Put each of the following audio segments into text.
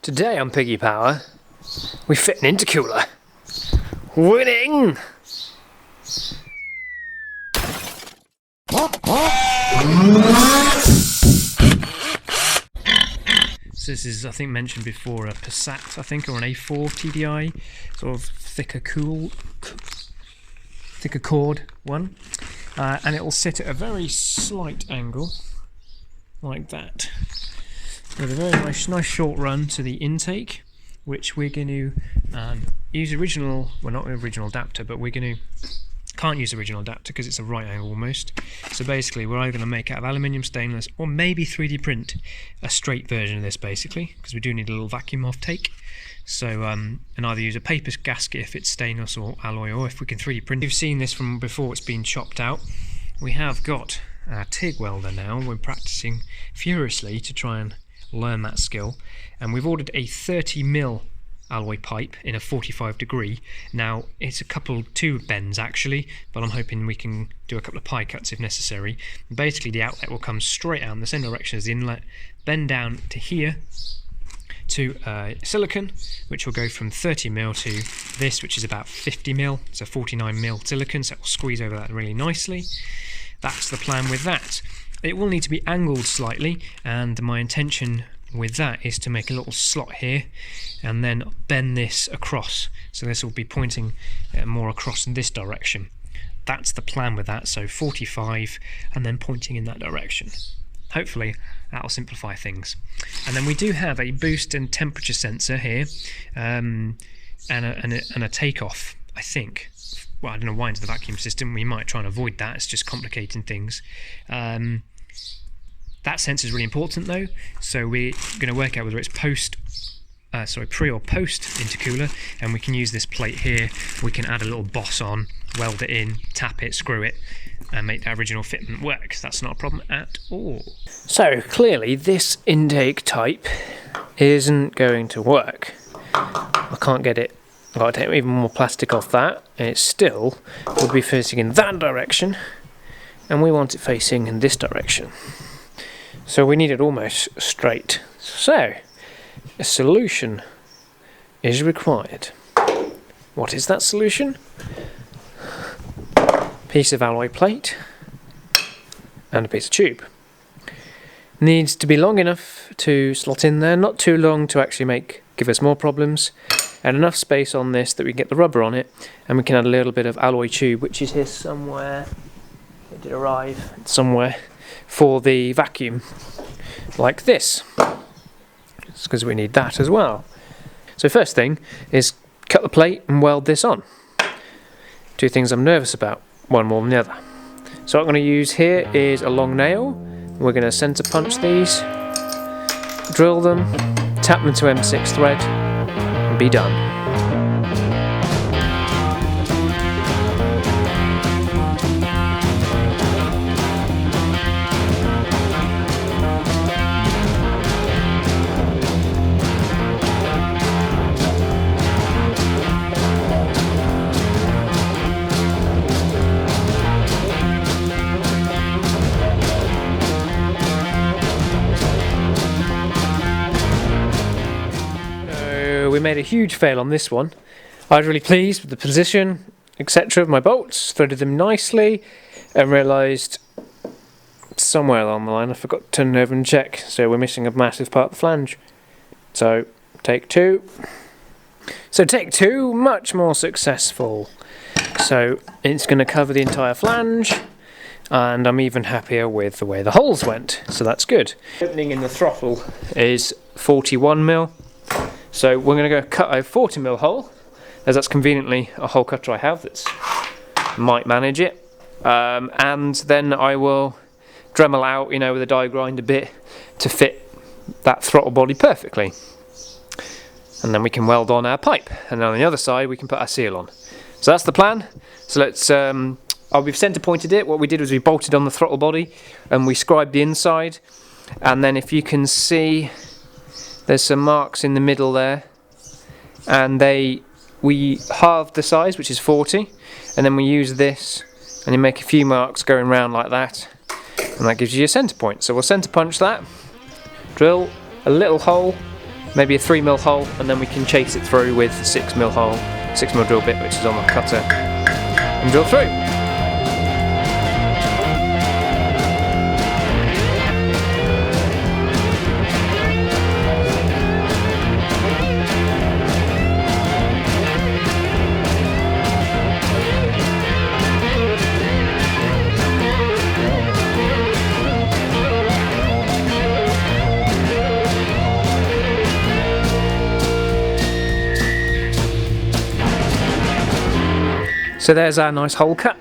Today on Piggy Power, we fit an intercooler. Winning! So this is, I think, mentioned before, a Passat, I think, or an A4 TDI, sort of thicker cord one, and it will sit at a very slight angle, like that, with a very nice short run to the intake, which we're going to use original, well, not original adapter, but we're going to can't use original adapter because it's a right angle almost. So basically we're either going to make out of aluminium, stainless, or maybe 3D print a straight version of this, basically, because we do need a little vacuum off take. So and either use a paper gasket if it's stainless or alloy, or if we can 3D print. You've seen this from before, it's been chopped out. We have got our TIG welder now. We're practicing furiously to try and learn that skill, and we've ordered a 30mm alloy pipe in a 45 degree. Now it's two bends actually, but I'm hoping we can do a couple of pie cuts if necessary. Basically the outlet will come straight out in the same direction as the inlet, bend down to here to silicon, which will go from 30mm to this, which is about 50mm, so 49mm silicon, so it will squeeze over that really nicely. That's the plan with that. It will need to be angled slightly, and my intention with that is to make a little slot here and then bend this across, so this will be pointing more across in this direction. That's the plan with that, so 45 and then pointing in that direction. Hopefully that'll simplify things. And then we do have a boost and temperature sensor here, and a takeoff, I think. Well, I don't know why into the vacuum system. We might try and avoid that, it's just complicating things. That sensor is really important though, so we're going to work out whether it's pre or post intercooler, and we can use this plate here. We can add a little boss on, weld it in, tap it, screw it, and make that original fitment work. That's not a problem at all. So clearly this intake type isn't going to work. I can't get it. I've got to take even more plastic off that, and it still will be facing in that direction, and we want it facing in this direction. So we need it almost straight. So a solution is required. What is that solution? Piece of alloy plate and a piece of tube. Needs to be long enough to slot in there, not too long to actually give us more problems, and enough space on this that we can get the rubber on it, and we can add a little bit of alloy tube, which is here somewhere. It did arrive somewhere, for the vacuum, like this. It's because we need that as well. So first thing is cut the plate and weld this on. Two things I'm nervous about, one more than the other. So what I'm going to use here is a long nail. We're going to center punch these, drill them, tap them to M6 thread, and be done. We made a huge fail on this one. I was really pleased with the position, etc. of my bolts, threaded them nicely, and realised somewhere along the line I forgot to turn over and check, so we're missing a massive part of the flange. So, take two. So take two, much more successful. So it's going to cover the entire flange, and I'm even happier with the way the holes went, so that's good. The opening in the throttle is 41mm. So we're going to go cut a 40mm hole, as that's conveniently a hole cutter I have that might manage it. And then I will Dremel out, with a die grinder bit to fit that throttle body perfectly. And then we can weld on our pipe, and then on the other side we can put our seal on. So that's the plan. So let's, we've centre pointed it. What we did was we bolted on the throttle body and we scribed the inside, and then if you can see, there's some marks in the middle there, and we halved the size, which is 40, and then we use this and you make a few marks going round like that, and that gives you your centre point. So we'll centre punch that, drill a little hole maybe a 3mm hole, and then we can chase it through with the 6mm hole, 6mm drill bit which is on the cutter, and drill through. So there's our nice hole cut.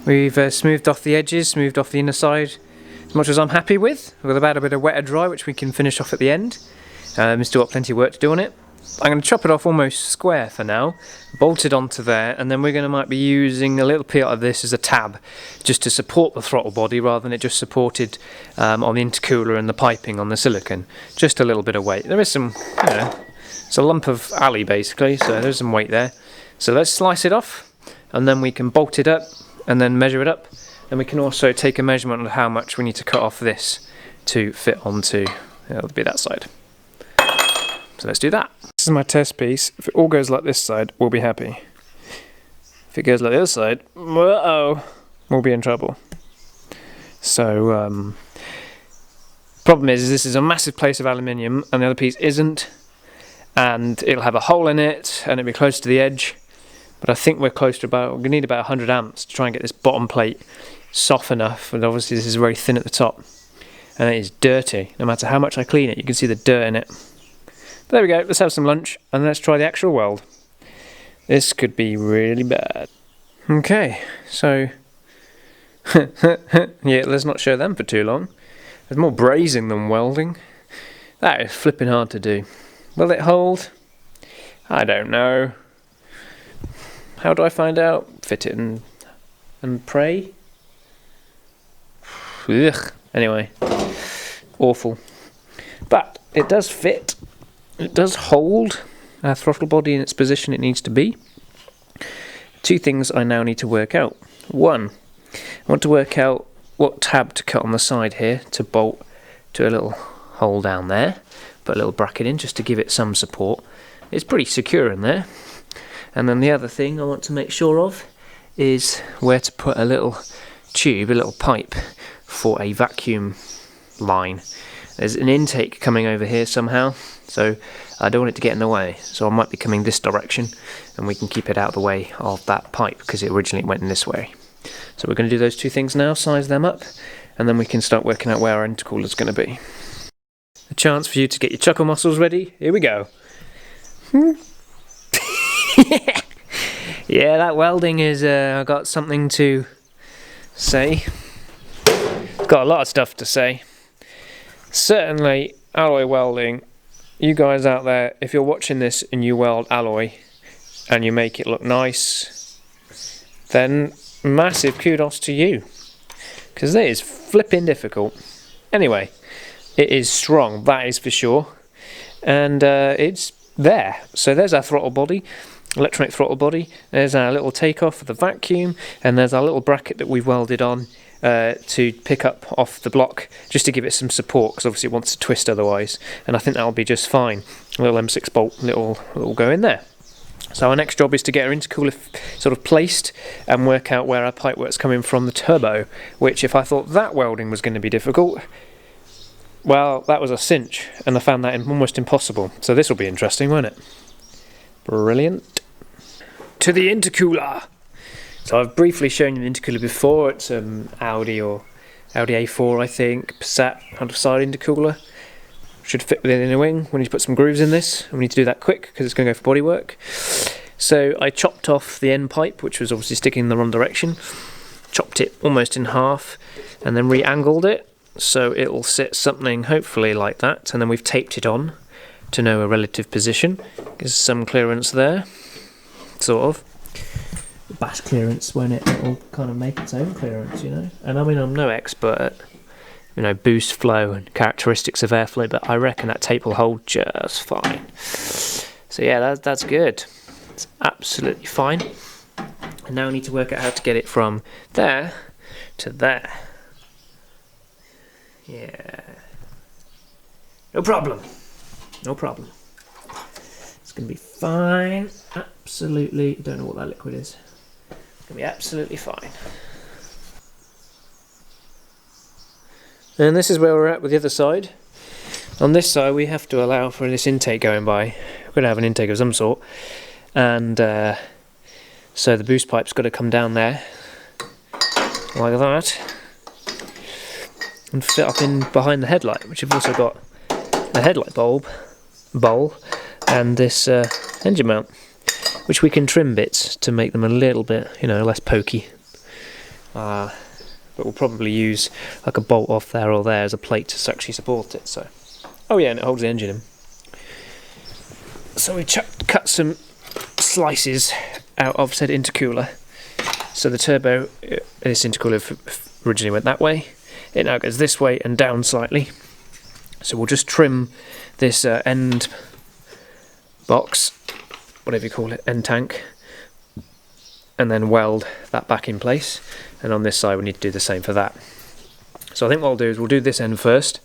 We've smoothed off the edges, smoothed off the inner side, as much as I'm happy with about a bit of wet or dry, which we can finish off at the end. We've still got plenty of work to do on it. I'm going to chop it off almost square for now, bolt it onto there, and then we're going to might be using a little bit of this as a tab, just to support the throttle body rather than it just supported on the intercooler and the piping on the silicon. Just a little bit of weight. There is some, you know, it's a lump of alley basically, so there's some weight there. So let's slice it off, and then we can bolt it up and then measure it up. And we can also take a measurement of how much we need to cut off this to fit onto, it'll be that side. So let's do that. This is my test piece. If it all goes like this side, we'll be happy. If it goes like the other side, uh-oh, we'll be in trouble. So, problem is this is a massive piece of aluminium and the other piece isn't, and it'll have a hole in it and it'll be close to the edge. But I think we're close to about, we're going to need about 100 amps to try and get this bottom plate soft enough. And obviously this is very thin at the top. And it is dirty. No matter how much I clean it, you can see the dirt in it. But there we go, let's have some lunch and let's try the actual weld. This could be really bad. Okay, so... yeah, let's not show them for too long. There's more brazing than welding. That is flipping hard to do. Will it hold? I don't know. How do I find out? Fit it and pray? Ugh. Anyway, awful. But it does fit. It does hold our throttle body in its position it needs to be. Two things I now need to work out. One, I want to work out what tab to cut on the side here to bolt to a little hole down there. Put a little bracket in just to give it some support. It's pretty secure in there. And then the other thing I want to make sure of is where to put a little tube, a little pipe for a vacuum line. There's an intake coming over here somehow, so I don't want it to get in the way. So I might be coming this direction and we can keep it out of the way of that pipe because it originally went in this way. So we're going to do those two things now, size them up, and then we can start working out where our intercooler is going to be. A chance for you to get your chuckle muscles ready. Here we go. Yeah, that welding is, I've got something to say. Got a lot of stuff to say. Certainly, alloy welding, you guys out there, if you're watching this and you weld alloy and you make it look nice, then massive kudos to you. Because that is flipping difficult. Anyway, it is strong, that is for sure. And it's there. So there's our throttle body. Electronic throttle body. There's our little takeoff for the vacuum, and there's our little bracket that we've welded on to pick up off the block, just to give it some support, because obviously it wants to twist otherwise, and I think that'll be just fine. A little M6 bolt, little go in there. So our next job is to get our intercooler sort of placed and work out where our pipework's coming from the turbo, which if I thought that welding was going to be difficult, well, that was a cinch, and I found that almost impossible. So this will be interesting, won't it? Brilliant. To the intercooler. So I've briefly shown you the intercooler before. It's Audi A4, I think, Passat out-of-side intercooler. Should fit within the wing. We need to put some grooves in this, and we need to do that quick because it's going to go for bodywork. So I chopped off the end pipe, which was obviously sticking in the wrong direction. Chopped it almost in half, and then re-angled it so it will sit something hopefully like that. And then we've taped it on to know a relative position. There's some clearance there, sort of. Bash clearance, won't it? It'll kind of make its own clearance, you know. And I mean, I'm no expert at, you know, boost flow and characteristics of airflow, but I reckon that tape will hold just fine. So yeah, that's good. It's absolutely fine. And now I need to work out how to get it from there to there. Yeah. No problem. No problem. It's going to be fine. Absolutely. Don't know what that liquid is. It's going to be absolutely fine. And this is where we're at with the other side. On this side we have to allow for this intake going by. We're going to have an intake of some sort. And so the boost pipe's got to come down there. Like that. And fit up in behind the headlight, which have also got a headlight bowl and this engine mount, which we can trim bits to make them a little bit, you know, less pokey. But we'll probably use like a bolt off there or there as a plate to actually support it. So, oh yeah, and it holds the engine in. So we cut some slices out of said intercooler. So the turbo, this intercooler originally went that way. It now goes this way and down slightly. So we'll just trim this end box, whatever you call it, end tank, and then weld that back in place. And on this side we need to do the same for that. So I think what I'll do is we'll do this end first,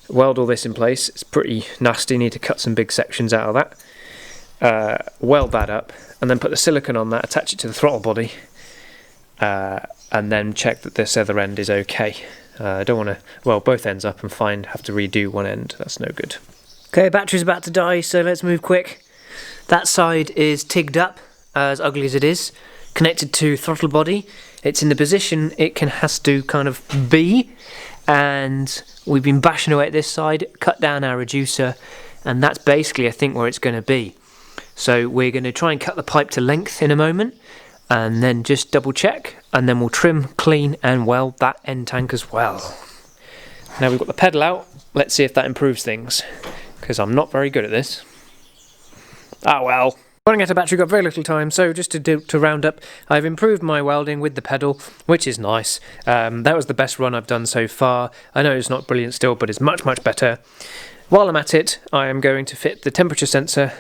weld all this in place. It's pretty nasty, need to cut some big sections out of that, weld that up, and then put the silicone on that, attach it to the throttle body, and then check that this other end is okay. I don't want to weld both ends up and have to redo one end. That's no good. Okay, battery's about to die, so let's move quick. That side is tigged up, as ugly as it is, connected to throttle body. It's in the position it has to kind of be, and we've been bashing away at this side, cut down our reducer, and that's basically I think where it's going to be. So we're going to try and cut the pipe to length in a moment, and then just double check, and then we'll trim, clean and weld that end tank as well. Now we've got the pedal out, let's see if that improves things, because I'm not very good at this. Ah well. Running out of battery, got very little time, so just to round up, I've improved my welding with the pedal, which is nice. That was the best run I've done so far. I know it's not brilliant still, but it's much, much better. While I'm at it, I am going to fit the temperature sensor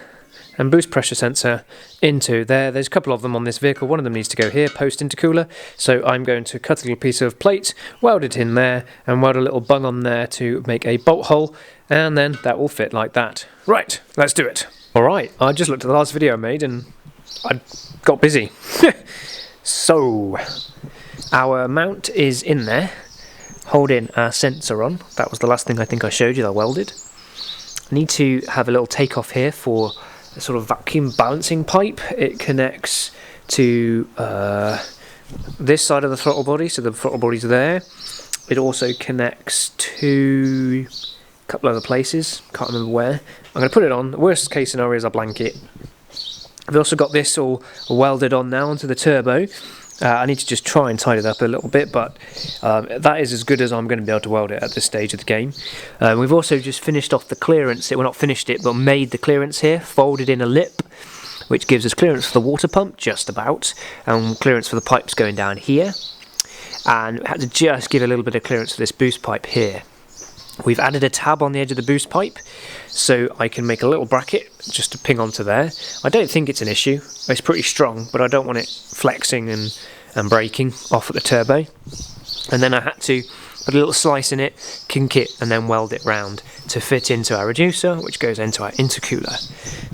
and boost pressure sensor into there. There's a couple of them on this vehicle. One of them needs to go here, post intercooler. So I'm going to cut a little piece of plate, weld it in there, and weld a little bung on there to make a bolt hole, and then that will fit like that. Right, let's do it. Alright, I just looked at the last video I made and I got busy. So, our mount is in there, holding our sensor on. That was the last thing I think I showed you that I welded. I need to have a little takeoff here for a sort of vacuum balancing pipe. It connects to this side of the throttle body, so the throttle body's there. It also connects to a couple other places, can't remember where. I'm going to put it on. The worst case scenario is I blank it. I've also got this all welded on now onto the turbo. I need to just try and tidy it up a little bit, but that is as good as I'm going to be able to weld it at this stage of the game. We've also just finished off the clearance. Well, not finished it, but made the clearance here, folded in a lip, which gives us clearance for the water pump, just about, and clearance for the pipes going down here. And we had to just give a little bit of clearance for this boost pipe here. We've added a tab on the edge of the boost pipe, so I can make a little bracket just to ping onto there. I don't think it's an issue. It's pretty strong, but I don't want it flexing and breaking off at the turbo. And then I had to put a little slice in it, kink it, and then weld it round to fit into our reducer, which goes into our intercooler.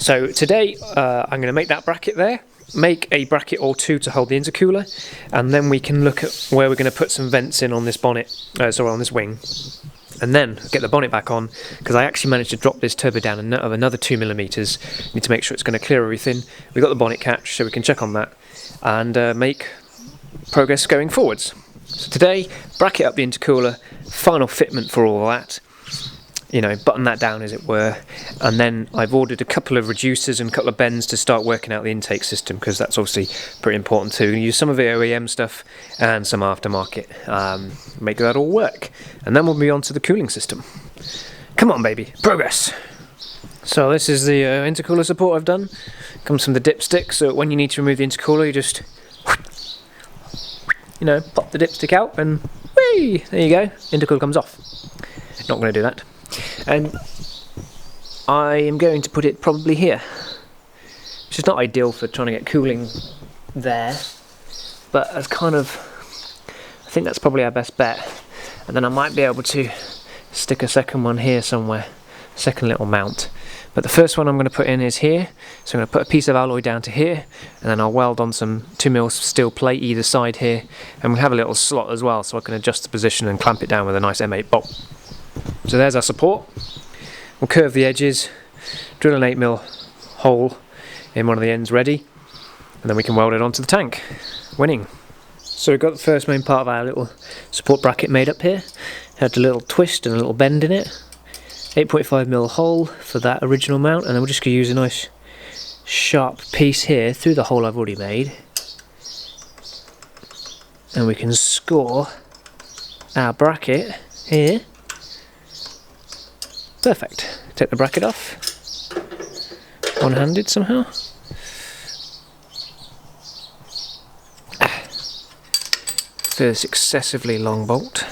So today I'm going to make that bracket there, make a bracket or two to hold the intercooler, and then we can look at where we're going to put some vents in on this bonnet, sorry, on this wing. And then get the bonnet back on, because I actually managed to drop this turbo down another 2mm. Need to make sure it's going to clear everything. We've got the bonnet catch, so we can check on that and make progress going forwards. So today, bracket up the intercooler, final fitment for all that. You know, button that down as it were, and then I've ordered a couple of reducers and a couple of bends to start working out the intake system, because that's obviously pretty important too. Use some of the OEM stuff and some aftermarket, make that all work, and then we'll be on to the cooling system. Come on baby, progress! So this is the intercooler support I've done. Comes from the dipstick, so when you need to remove the intercooler you just, you know, pop the dipstick out and whee! There you go, intercooler comes off. Not going to do that. And I am going to put it probably here, which is not ideal for trying to get cooling there, but as kind of, I think that's probably our best bet. And then I might be able to stick a second one here somewhere, second little mount. But the first one I'm going to put in is here, so I'm going to put a piece of alloy down to here, and then I'll weld on some 2mm steel plate either side here, and we'll have a little slot as well so I can adjust the position and clamp it down with a nice M8 bolt. So there's our support. We'll curve the edges, drill an 8mm hole in one of the ends ready, and then we can weld it onto the tank. Winning. So we've got the first main part of our little support bracket made up here. Had a little twist and a little bend in it. 8.5mm hole for that original mount, and then we're just going to use a nice sharp piece here through the hole I've already made, and we can score our bracket here. Perfect. Take the bracket off, one-handed somehow. This excessively long bolt.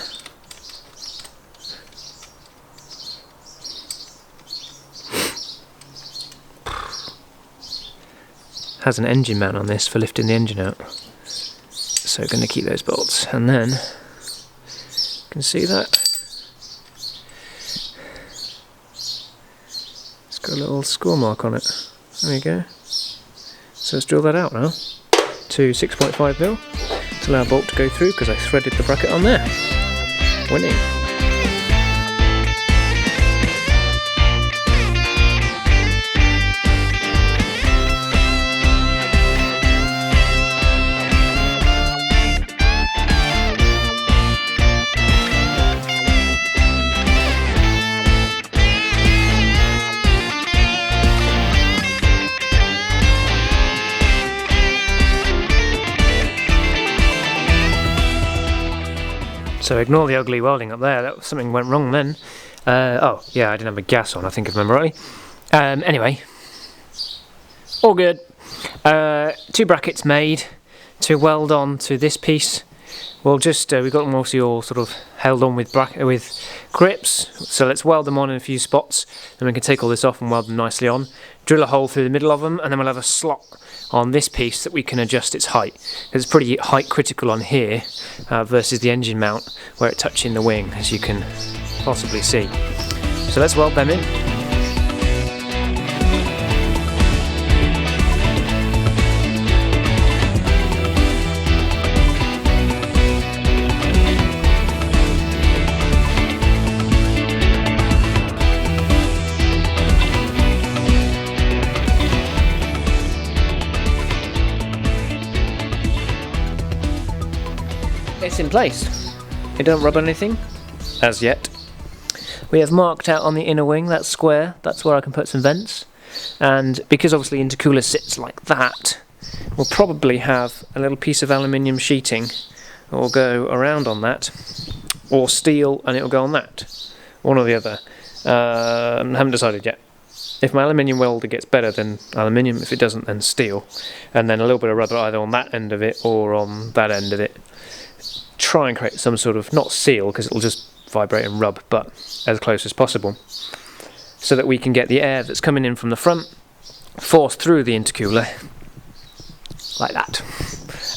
Has an engine mount on this for lifting the engine out, so we're going to keep those bolts, and then you can see that it's got a little score mark on it. There you go. So let's drill that out now to 6.5mm to allow a bolt to go through, because I threaded the bracket on there. Winning. So ignore the ugly welding up there, something went wrong then. Oh yeah, I didn't have a gas on, I think, if I remember rightly. Anyway, all good. 2 brackets made to weld on to this piece. We'll just, we've got them mostly all sort of held on with grips, so let's weld them on in a few spots, then we can take all this off and weld them nicely on. Drill a hole through the middle of them, and then we'll have a slot on this piece that we can adjust its height. It's pretty height critical on here versus the engine mount where it's touching the wing, as you can possibly see. So let's weld them in. It's in place. It don't rub anything, as yet. We have marked out on the inner wing, that square, that's where I can put some vents. And because obviously intercooler sits like that, we'll probably have a little piece of aluminium sheeting that will go around on that, or steel and it'll go on that. One or the other. I haven't decided yet. If my aluminium welder gets better, then aluminium. If it doesn't, then steel. And then a little bit of rubber either on that end of it or on that end of it. Try and create some sort of, not seal because it'll just vibrate and rub, but as close as possible, so that we can get the air that's coming in from the front forced through the intercooler like that,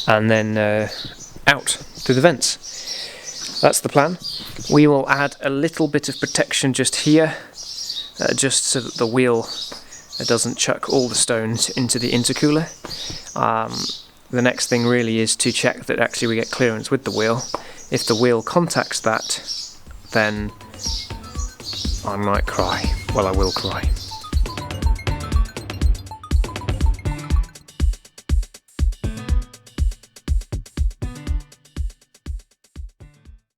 and then out through the vents. That's the plan. We will add a little bit of protection just here, just so that the wheel doesn't chuck all the stones into the intercooler. The next thing really is to check that actually we get clearance with the wheel. If the wheel contacts that, then I might cry. Well, I will cry.